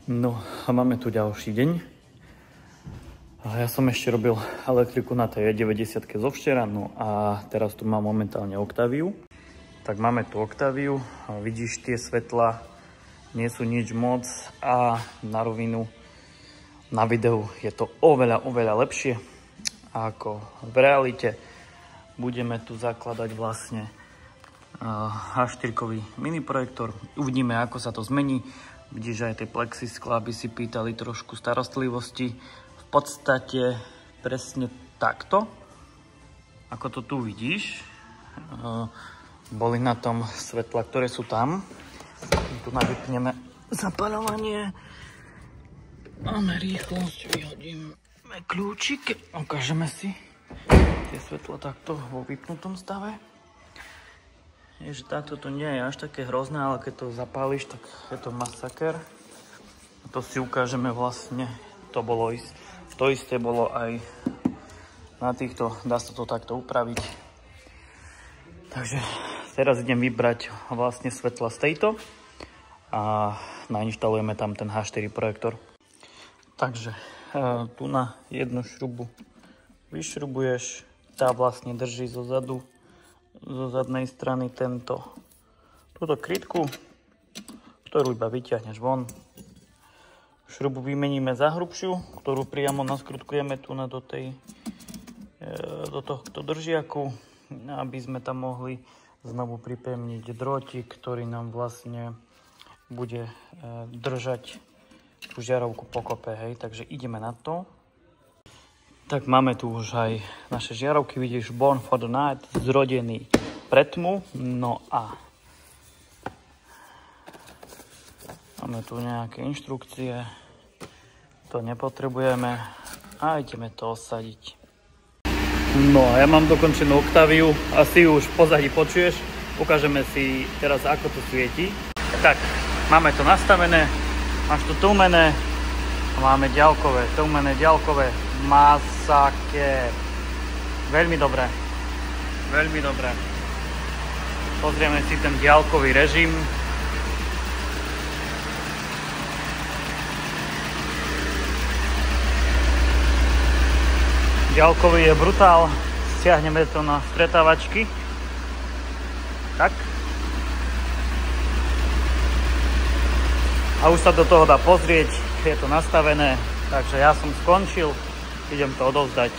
No a máme tu ďalší deň. Ja som ešte robil elektriku na tej 90 zo včera, no a teraz tu mám momentálne Octaviu. Tak máme tu Octaviu, vidíš tie svetla, nie sú nič moc a na rovinu na videu je to oveľa lepšie ako v realite. Budeme tu zakladať vlastne H4-kový mini projektor. Uvidíme, ako sa to zmení. Vidíš, aj tie plexiskla by si pýtali trošku starostlivosti. V podstate presne takto, ako to tu vidíš. Boli na tom svetla, ktoré sú tam. Tu vypneme zapaľovanie. Máme rýchlosť, vyhodíme kľúčik, ukážeme si tie svetla takto vo vypnutom stave. Je, že takto to nie je až také hrozné, ale keď to zapáliš, tak je to masaker. A to si ukážeme vlastne, to isté bolo aj na týchto, dá sa to takto upraviť. Takže teraz idem vybrať vlastne svetla z tejto a nainštalujeme tam ten H4 projektor. Takže tu na jednu šrubu vyšrubuješ, tá vlastne drží zo zadnej strany túto krytku, ktorú iba vyťahneš von. Šrubu vymeníme za hrubšiu, ktorú priamo naskrutkujeme tu do tohto držiaku, aby sme tam mohli znovu pripevniť drôtik, ktorý nám vlastne bude držať tú žiarovku pokope, hej, takže ideme na to. Tak máme tu už aj naše žiarovky, vidíš, Born for the Night, zrodený pre tmu, no a máme tu nejaké inštrukcie, to nepotrebujeme a ideme to osadiť. No a ja mám dokončenú Octaviu, asi ju už v pozadí počuješ, ukážeme si teraz, ako to svieti. Tak, máme to nastavené. Máš tu tlmené a máme ďalkové, tlmené, ďalkové, masaker. Veľmi dobré, veľmi dobré. Pozrieme si ten ďalkový režim. Ďalkový je brutál, stiahneme to na stretávačky. Tak. A už sa do toho dá pozrieť, je to nastavené, takže ja som skončil, idem to odovzdať.